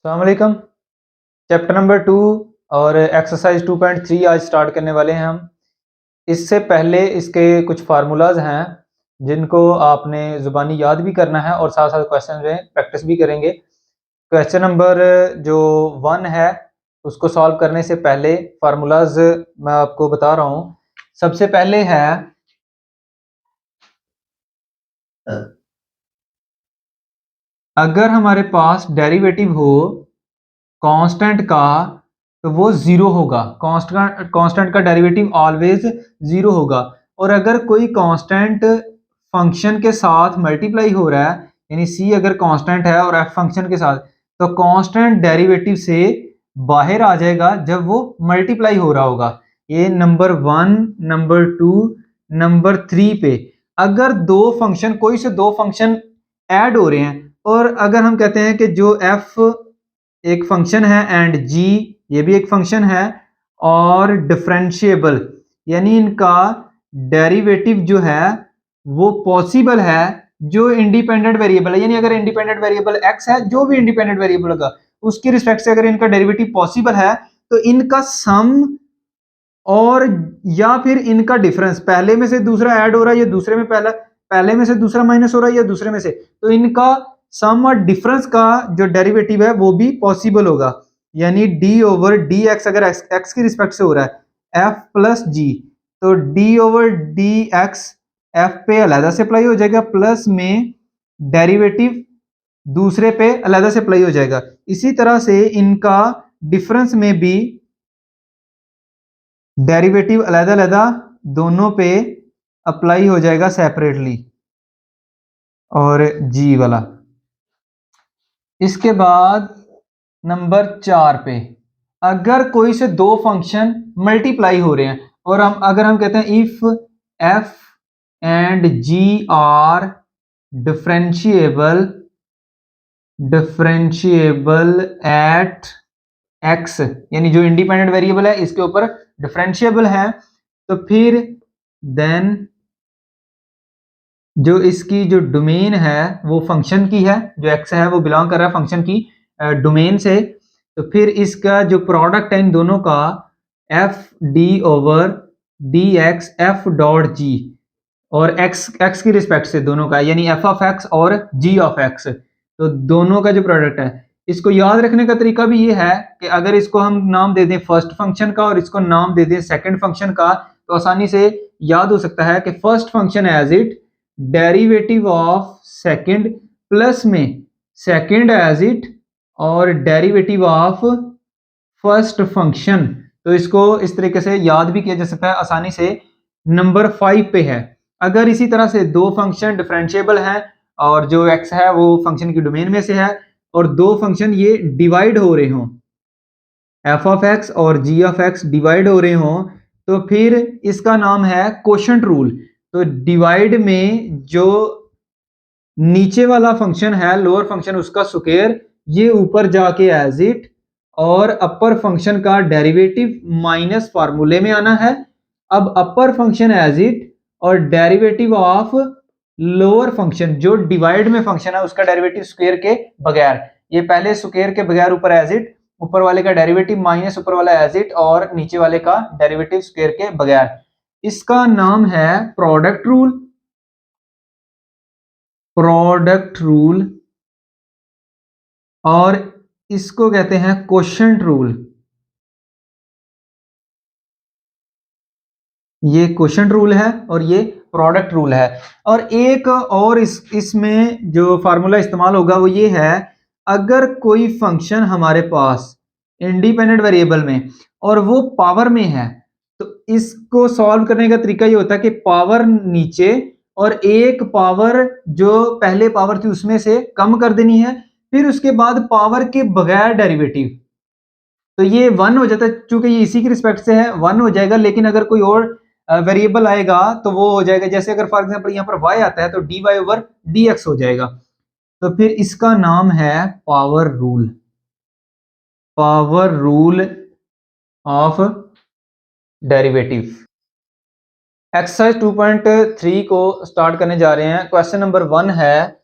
अस्सलाम वालेकुम। Chapter number 2 और एक्सरसाइज 2.3 आज स्टार्ट करने वाले हैं हम। इससे पहले इसके कुछ फार्मूलाज हैं जिनको आपने ज़ुबानी याद भी करना है और साथ साथ क्वेश्चन में प्रैक्टिस भी करेंगे। क्वेश्चन नंबर जो 1 है उसको सॉल्व करने से पहले फार्मूलाज मैं आपको बता रहा हूँ। सबसे पहले है अगर हमारे पास डेरिवेटिव हो कांस्टेंट का तो वो जीरो होगा। कांस्टेंट का डेरिवेटिव ऑलवेज जीरो होगा। और अगर कोई कांस्टेंट फंक्शन के साथ मल्टीप्लाई हो रहा है, यानी सी अगर कांस्टेंट है और एफ फंक्शन के साथ, तो कांस्टेंट डेरिवेटिव से बाहर आ जाएगा जब वो मल्टीप्लाई हो रहा होगा। ये नंबर 1, नंबर 2, नंबर 3 पे अगर दो फंक्शन, कोई से दो फंक्शन ऐड हो रहे हैं, और अगर हम कहते हैं कि जो एफ एक फंक्शन है एंड जी ये भी एक फंक्शन है और डिफरेंशिएबल, यानी इनका डेरिवेटिव जो है वो पॉसिबल है, जो इंडिपेंडेंट वेरिएबल है, यानी अगर इंडिपेंडेंट वेरिएबल एक्स है, जो भी इंडिपेंडेंट वेरिएबल होगा उसके रिस्पेक्ट से अगर इनका डेरिवेटिव पॉसिबल है, तो इनका सम और या फिर इनका डिफरेंस, पहले में से दूसरा ऐड हो रहा है या दूसरे में पहले में से दूसरा माइनस हो रहा है या दूसरे में से, तो इनका सम और डिफरेंस का जो डेरिवेटिव है वो भी पॉसिबल होगा। यानी डी ओवर डी एक्स अगर एक्स की रिस्पेक्ट से हो रहा है एफ प्लस जी, तो D over D x F पे अलहदा से अप्लाई हो जाएगा, प्लस में डेरिवेटिव दूसरे पे अलहदा से अप्लाई हो जाएगा। इसी तरह से इनका डिफरेंस में भी डेरिवेटिव अलग-अलग दोनों पे अप्लाई हो जाएगा सेपरेटली, और जी वाला। इसके बाद नंबर 4 पे अगर कोई से दो फंक्शन मल्टीप्लाई हो रहे हैं और अगर हम कहते हैं if F and G are differentiable at X, यानी जो इंडिपेंडेंट वेरिएबल है इसके ऊपर डिफरेंशिएबल है, तो फिर देन जो इसकी जो डोमेन है वो फंक्शन की है, जो एक्स है वो बिलोंग कर रहा है फंक्शन की डोमेन से, तो फिर इसका जो प्रोडक्ट है इन दोनों का F D over D x F dot G, और एक्स की रिस्पेक्ट से दोनों का, यानी एफ ऑफ एक्स और जी ऑफ एक्स, तो दोनों का जो प्रोडक्ट है। इसको याद रखने का तरीका भी ये है कि अगर इसको हम नाम दे दें फर्स्ट फंक्शन का और इसको नाम दे दें सेकंड फंक्शन का, तो आसानी से याद हो सकता है कि first function as it derivative of second, plus में सेकंड एज इट और डेरिवेटिव ऑफ फर्स्ट फंक्शन। तो इसको इस तरीके से याद भी किया जा सकता है आसानी से। नंबर 5 पे है अगर इसी तरह से दो फंक्शन डिफरेंशिएबल हैं और जो एक्स है वो फंक्शन की डोमेन में से है, और दो फंक्शन ये डिवाइड हो रहे हों, एफ ऑफ एक्स और जी ऑफ एक्स डिवाइड हो रहे हों, तो फिर इसका नाम है कोशेंट रूल। तो डिवाइड में जो नीचे वाला फंक्शन है लोअर फंक्शन उसका स्क्वायर ये ऊपर जाके एज इट, और अपर फंक्शन का डेरिवेटिव माइनस फार्मूले में आना है। अब अपर फंक्शन एज इट और डेरिवेटिव ऑफ लोअर फंक्शन जो डिवाइड में फंक्शन है उसका डेरिवेटिव स्क्वायर के बगैर, ये पहले स्क्वायर के बगैर ऊपर एज इट, ऊपर वाले का डेरिवेटिव माइनस ऊपर वाला एज इट, और नीचे वाले का डेरिवेटिव स्क्वायर के बगैर। इसका नाम है प्रोडक्ट रूल। और इसको कहते हैं कोशेंट रूल। ये कोशेंट रूल है और ये प्रोडक्ट रूल है। और एक और इसमें जो फार्मूला इस्तेमाल होगा वो ये है, अगर कोई फंक्शन हमारे पास इंडिपेंडेंट वेरिएबल में और वो पावर में है, तो इसको सॉल्व करने का तरीका ये होता है कि पावर नीचे और एक पावर जो पहले पावर थी उसमें से कम कर देनी है, फिर उसके बाद पावर के बगैर डेरिवेटिव, तो ये 1 हो जाता है। चूंकि ये इसी की रिस्पेक्ट से है 1 हो जाएगा, लेकिन अगर कोई और वेरिएबल आएगा तो वो हो जाएगा, जैसे अगर फॉर एग्जांपल यहाँ पर y आता है तो dy ओवर dx हो जाएगा। तो फिर इसका नाम है power rule, power rule of derivative. Exercise 2.3 को स्टार्ट करने जा रहे हैं। क्वेश्चन नंबर 1 है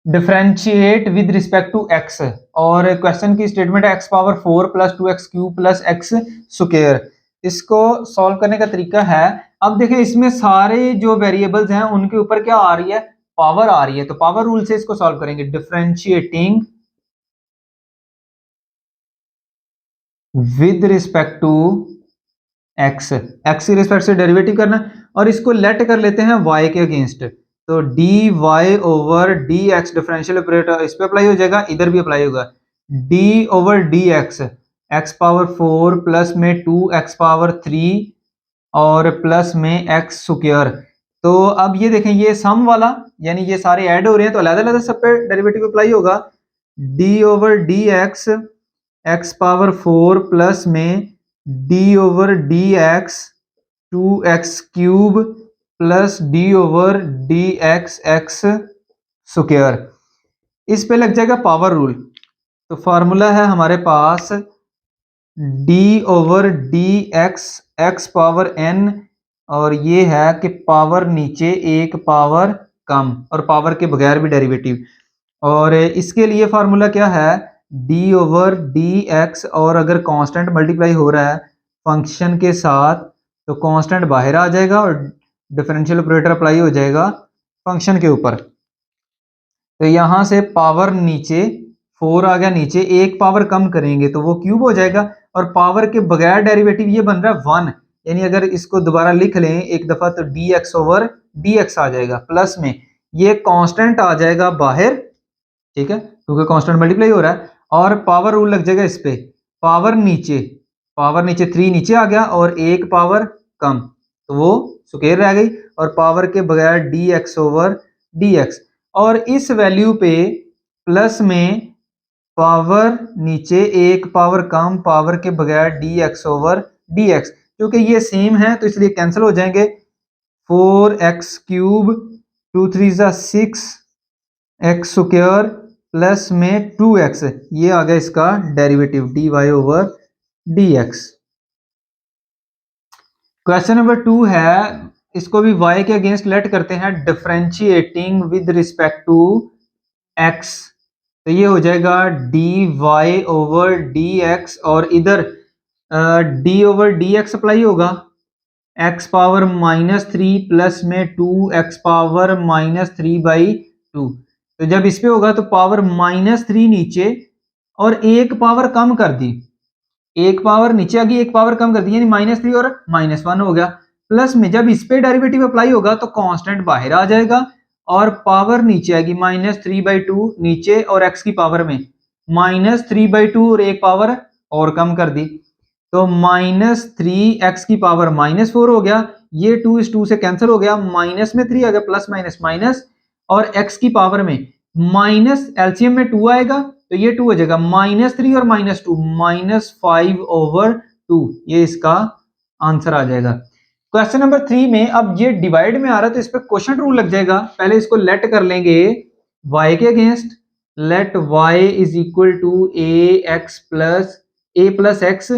differentiate with respect to X, और क्वेश्चन की स्टेटमेंट है X power 4 plus 2x³ plus X square. इसको सॉल्व करने का तरीका है, अब देखें इसमें सारे जो वेरिएबल्स हैं उनके ऊपर क्या आ रही है, पावर आ रही है, तो पावर रूल से इसको सॉल्व करेंगे। Differentiating with respect to X, X की रिस्पेक्ट से डेरिवेटिव करना, और इसको लेट कर लेते हैं वाई के अगेंस्ट, तो D Y over D X, differential operator इस पे अप्लाई हो जाएगा, इधर भी अप्लाई होगा, D over D x, x power 4 plus में 2x पावर 3 और प्लस में एक्स स्क्वायर। तो अब ये देखें ये सम वाला, यानी ये सारे ऐड हो रहे हैं तो अलग अलग सब पे डेरिवेटिव अप्लाई होगा, D over D x, x power 4 plus में d over D x 2x³ plus d over D x x square, इस पे लग जाएगा पावर रूल। तो फॉर्मूला है हमारे पास d over D x x power n, और ये है कि पावर नीचे एक पावर कम, और पावर के बगैर भी डेरिवेटिव, और इसके लिए फार्मूला क्या है, डी ओवर डी एक्स, और अगर कांस्टेंट मल्टीप्लाई हो रहा है फंक्शन के साथ तो कांस्टेंट बाहर आ जाएगा और डिफरेंशियल ऑपरेटर अप्लाई हो जाएगा फंक्शन के ऊपर। तो यहां से पावर नीचे 4 आ गया, नीचे एक पावर कम करेंगे तो वो क्यूब हो जाएगा, और पावर के बगैर डेरिवेटिव ये बन रहा है 1, यानी अगर इसको दोबारा लिख लें एक दफा तो d x over D x आ जाएगा, प्लस में ये कांस्टेंट आ जाएगा बाहर, ठीक है, क्योंकि कांस्टेंट मल्टीप्लाई हो रहा है, और पावर रूल लग जाएगा इस पे, पावर नीचे 3 नीचे आ गया और एक पावर कम, तो वो स्क्वायर रह गई, और पावर के बगैर D x over D x, और इस वैल्यू पे प्लस में पावर नीचे एक पावर कम, पावर के बगैर D x over D x, क्योंकि ये सेम है तो इसलिए कैंसिल हो जाएंगे, 4x³ 2 3 6 एक्स स्क्वायर प्लस में 2x, ये आ गया इसका derivative dy over dx। Question number 2 है, इसको भी y के अगेंस्ट लेट करते हैं, differentiating with respect to x, तो ये हो जाएगा dy ओवर dx, और इधर d ओवर dx अप्लाई होगा, x पावर -3 प्लस में 2x पावर -3/2, तो जब इस पे होगा तो पावर -3 नीचे और एक पावर कम कर दी, एक पावर नीचे आ गई एक पावर कम कर दी, यानी -3 और -1 हो गया, प्लस में जब इस पे डेरिवेटिव अप्लाई होगा तो कांस्टेंट बाहर आ जाएगा और पावर नीचे आएगी, -3/2 नीचे और x की पावर में -3/2 और एक पावर और कम कर दी, तो -3x की पावर -4 हो गया, ये 2 इस 2 से कैंसिल हो गया, माइनस में 3 आ गया, प्लस माइनस माइनस, और x की पावर में माइनस, एलसीएम में 2 आएगा तो ये 2 हो जाएगा, -3 और -2 -5/2, ये इसका आंसर आ जाएगा। क्वेश्चन नंबर 3 में अब ये डिवाइड में आ रहा है तो इस पे क्वोशंट रूल लग जाएगा, पहले इसको लेट कर लेंगे y के against, let y is equal to a plus x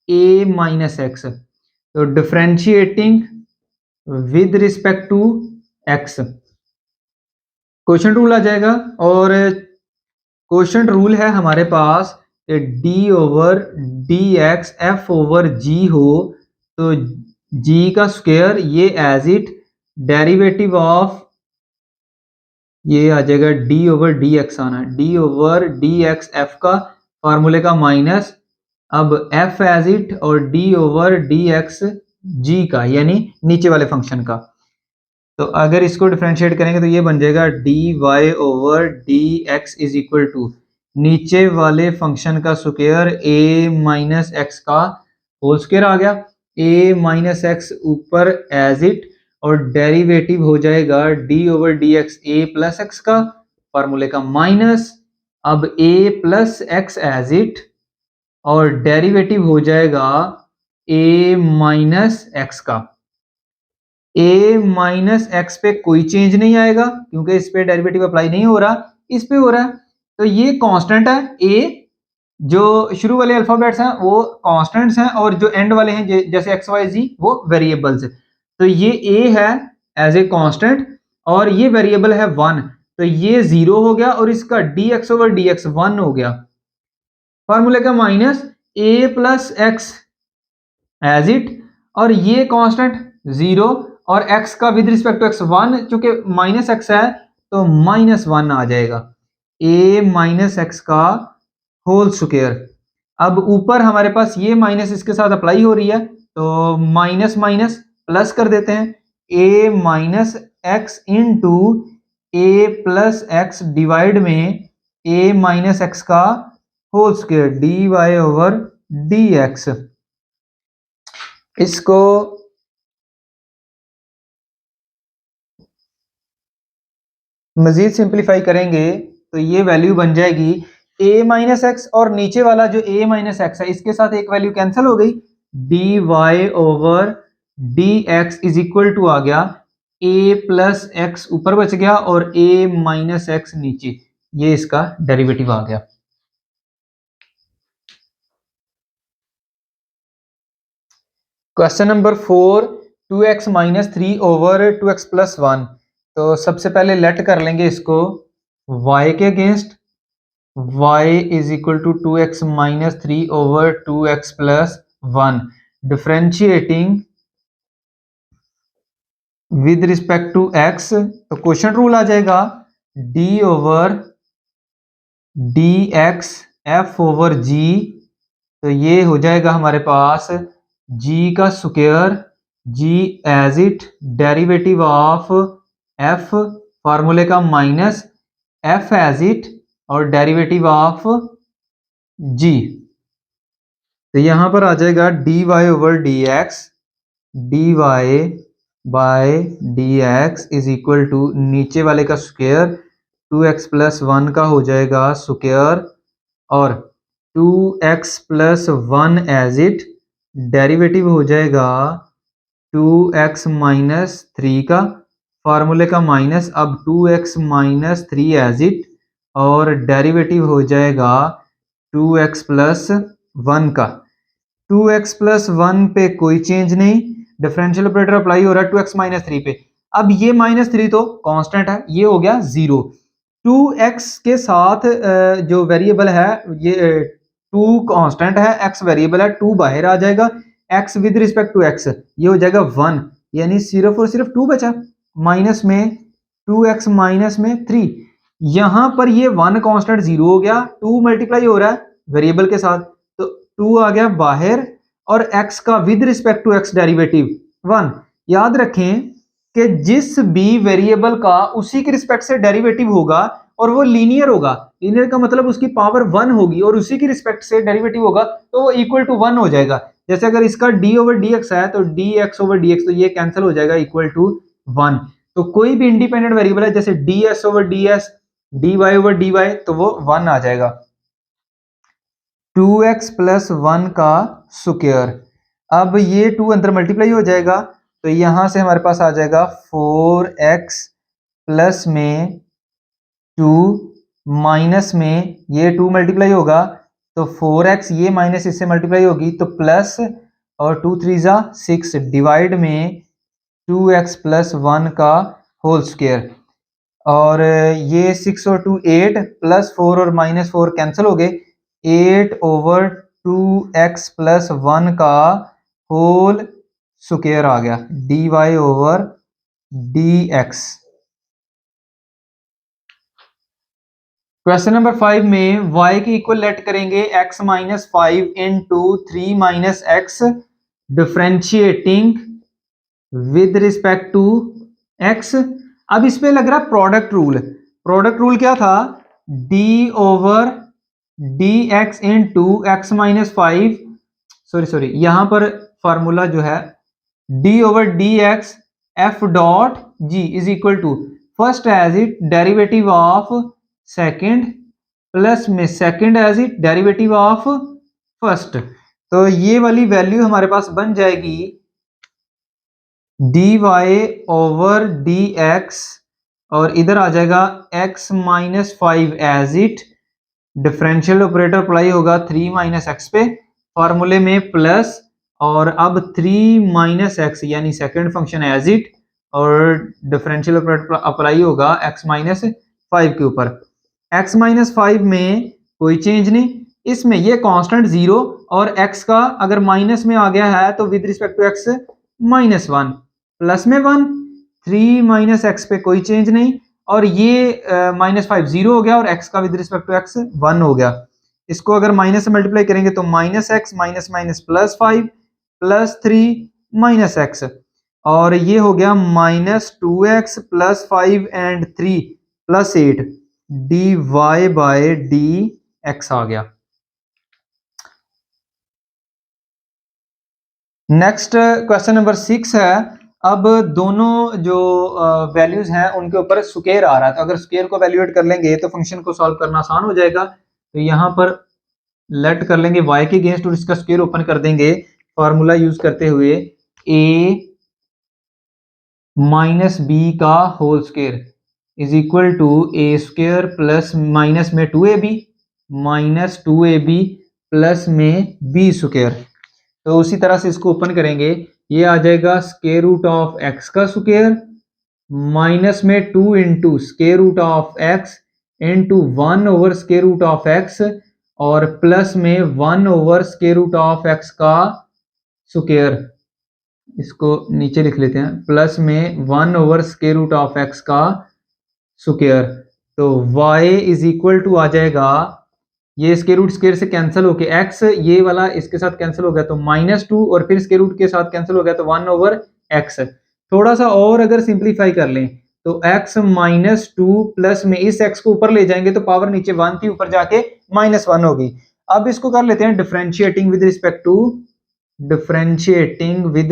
a minus x, तो differentiating with respect to x, quotient rule आ जाएगा, और क्वोशंट रूल है हमारे पास d over D x f over g हो तो g का स्क्वायर, ये एज इट डेरिवेटिव ऑफ, ये आ जाएगा d ओवर डी एक्स आना, d over D x F का फार्मूले का माइनस, अब f एज इट और d ओवर डी एक्स जी का, यानी नीचे वाले फंक्शन का, तो अगर इसको डिफरेंशिएट करेंगे तो ये बन जाएगा dy over D x is equal to नीचे वाले फंक्शन का स्क्वायर a माइनस एक्स का होल स्क्वायर आ गया, a माइनस एक्स ऊपर एज इट, और डेरिवेटिव हो जाएगा d over D X A plus X का फार्मूले का माइनस, अब a plus X as it, और डेरिवेटिव हो जाएगा a माइनस एक्स का, a माइनस एक्स पे कोई चेंज नहीं आएगा क्योंकि इस पे डेरिवेटिव अप्लाई नहीं हो रहा, इस पे हो रहा है, तो ये कांस्टेंट है a, जो शुरू वाले अल्फाबेट्स हैं वो कांस्टेंट्स हैं और जो एंड वाले हैं जैसे एक्स वाई जी वो वेरिएबल्स है, तो ये a है एज ए कांस्टेंट और ये वेरिएबल है 1, तो ये 0 हो गया और इसका dx ओवर dx 1 हो गया। फार्मूले का minus a plus X as it, और ये कांस्टेंट 0 और x का विद रिस्पेक्ट टू x 1, चूंकि माइनस x है तो माइनस 1 आ जाएगा, a माइनस एक्स का होल स्क्वायर। अब ऊपर हमारे पास ये माइनस इसके साथ अप्लाई हो रही है, तो माइनस माइनस प्लस कर देते हैं, a minus X into A plus X divide में a माइनस एक्स का whole square D Y over D X. इसको मजीद सिंप्लीफाई करेंगे तो ये वैल्यू बन जाएगी a माइनस एक्स, और नीचे वाला जो a माइनस एक्स है इसके साथ एक वैल्यू कैंसिल हो गई, d Y over D x is equal to आ गया a प्लस एक्स ऊपर बच गया और a माइनस एक्स नीचे, ये इसका डेरिवेटिव आ गया। Question number 4, 2x minus 3 over 2x plus 1। तो सबसे पहले लेट कर लेंगे इसको y के against, y is equal to 2x minus 3 over 2x plus 1, differentiating with respect to x, तो क्वेश्चन रूल आ जाएगा d over dx f over g, तो ये हो जाएगा हमारे पास g का square, g as it derivative of f, फार्मूले का माइनस f एज इट और डेरिवेटिव ऑफ g, तो यहां पर आ जाएगा dy over dx, dy by dx is equal to नीचे वाले का स्क्वायर 2x प्लस 1 का हो जाएगा स्क्वायर और 2x plus 1 as it, derivative हो जाएगा 2x माइनस 3 का, फार्मूले का माइनस, अब 2x माइनस 3 एज इट और डेरिवेटिव हो जाएगा 2x प्लस 1 का। 2x प्लस 1 पे कोई चेंज नहीं, डिफरेंशियल ऑपरेटर अप्लाई हो रहा है 2x माइनस 3 पे। अब ये माइनस 3 तो कांस्टेंट है, ये हो गया 0। 2x के साथ जो वेरिएबल है ये 2 कांस्टेंट है, x वेरिएबल है, 2 बाहर आ जाएगा, x with respect to x ये हो जाएगा 1, यानी सिर्फ और सिर्फ 2 बचा, माइनस में 2x माइनस में 3, यहां पर ये 1 कांस्टेंट 0 हो गया, 2 मल्टीप्लाई हो रहा है वेरिएबल के साथ, तो 2 आ गया बाहर और x का with respect to x derivative 1। याद रखें कि जिस भी वेरिएबल का उसी के रिस्पेक्ट से डेरिवेटिव होगा और वो लीनियर होगा, लीनियर का मतलब उसकी पावर 1 होगी और उसी की रिस्पेक्ट से डेरिवेटिव होगा तो वो इक्वल टू 1 हो जाएगा। जैसे अगर इसका d ओवर dx है तो dx ओवर dx, तो ये कैंसिल हो जाएगा इक्वल टू 1। तो कोई भी इंडिपेंडेंट वेरिएबल है जैसे ds over ds, dy over dy, तो वो 1 आ जाएगा। 2x प्लस 1 का स्क्वायर, अब ये 2 अंदर मल्टीप्लाई हो जाएगा तो यहां से हमारे पास आ जाएगा 4x प्लस में 2 माइनस में ये 2 मल्टीप्लाई होगा तो 4x, ये माइनस इससे मल्टीप्लाई होगी तो प्लस, और 2 3 जा 6 डिवाइड में 2x प्लस 1 का होल स्क्वायर, और ये 6 और 2 8 प्लस 4 और माइनस 4 कैंसिल हो गए, 8 ओवर 2x प्लस 1 का होल स्क्वायर आ गया dy over dx। Question number 5 में y की इक्वल लेट करेंगे x minus 5 into 3 minus X, differentiating with respect to x। अब इसमें लग रहा है प्रोडक्ट रूल, प्रोडक्ट रूल क्या था, d over dx into x minus 5, sorry यहां पर फॉर्मूला जो है d over dx f dot g is equal to first as it derivative of second plus में second as it derivative of first, तो ये वाली वैल्यू हमारे पास बन जाएगी dy ओवर dx और इधर आ जाएगा x minus 5 as it, differential operator apply होगा 3 माइनस एक्स पे, फॉर्मूले में प्लस, और अब 3 माइनस एक्स यानी सेकंड फंक्शन एज इट और डिफरेंशियल ऑपरेटर अप्लाई होगा x माइनस 5 के ऊपर। x माइनस 5 में कोई चेंज नहीं, इसमें ये कांस्टेंट 0 और x का अगर माइनस में आ गया है तो with respect to x minus 1, plus में 1, 3 माइनस एक्स पे कोई चेंज नहीं, और ये माइनस 5 0 हो गया और x का विद रिस्पेक्ट टू x 1 हो गया। इसको अगर माइनस से मल्टीप्लाई करेंगे तो minus X minus minus plus 5 plus 3 minus X, और ये हो गया minus 2x plus 5 and 3 plus 8 dy by dx आ गया। नेक्स्ट क्वेश्चन नंबर 6 है। अब दोनों जो वैल्यूज हैं उनके ऊपर स्क्वायर आ रहा है, तो अगर स्क्वायर को वैल्यूएट कर लेंगे तो फंक्शन को सॉल्व करना आसान हो जाएगा। तो यहाँ पर लेट कर लेंगे y के अगेंस्ट और इसका स्क्वायर ओपन कर देंगे फार्मूला यूज करते हुए, a माइनस बी का whole square is equal to A square plus minus में 2ab माइनस 2ab प्लस में b स्क्वायर। तो उसी तरह से इसको ओपन करेंगे, ये आ जाएगा स्क्वायर रूट ऑफ x का स्क्वायर माइनस में 2 into square root of x into 1 over square root of x और प्लस में 1 over square root of x का स्क्वायर। इसको नीचे लिख लेते हैं, प्लस में 1 over square root of x का स्क्वायर। तो y इज इक्वल टू आ जाएगा, ये स्क्वायर रूट स्क्वायर से कैंसिल होके x ये वाला इसके साथ कैंसिल हो गया तो -2 और फिर स्क्वायर रूट के साथ कैंसिल हो गया तो 1 ओवर x। थोड़ा सा और अगर सिंप्लीफाई कर लें तो x -2 प्लस में इस x को ऊपर ले जाएंगे तो पावर नीचे 1 थी, ऊपर जाके -1 होगी। अब इसको कर लेते हैं differentiating with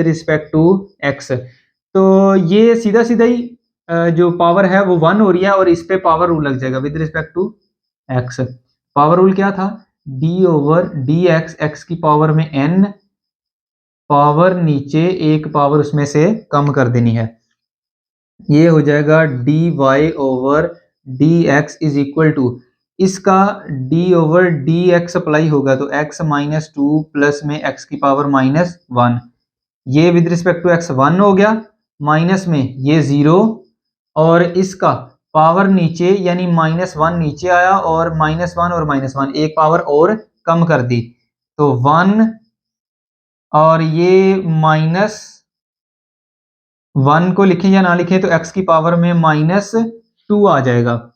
respect to x। तो ये सीधा सीधा ही जो पावर है वो 1 हो रही है और इस पे पावर रूल लग जाएगा with respect to x। Power rule क्या था, d ओवर dx, x की पावर में n, पावर नीचे एक पावर उसमें से कम कर देनी है, ये हो जाएगा dy over dx is equal to, इसका d ओवर dx अप्लाई होगा तो x माइनस 2 प्लस में x की पावर -1, ये विद रिस्पेक्ट टू x 1 हो गया, माइनस में ये 0 और इसका पावर नीचे यानी -1 नीचे आया और -1 और -1 एक पावर और कम कर दी तो 1 और ये -1 को लिखें या ना लिखें तो x की पावर में -2 आ जाएगा।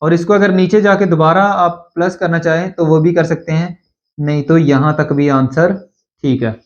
और इसको अगर नीचे जाके दोबारा आप प्लस करना चाहें तो वो भी कर सकते हैं, नहीं तो यहां तक भी आंसर ठीक है।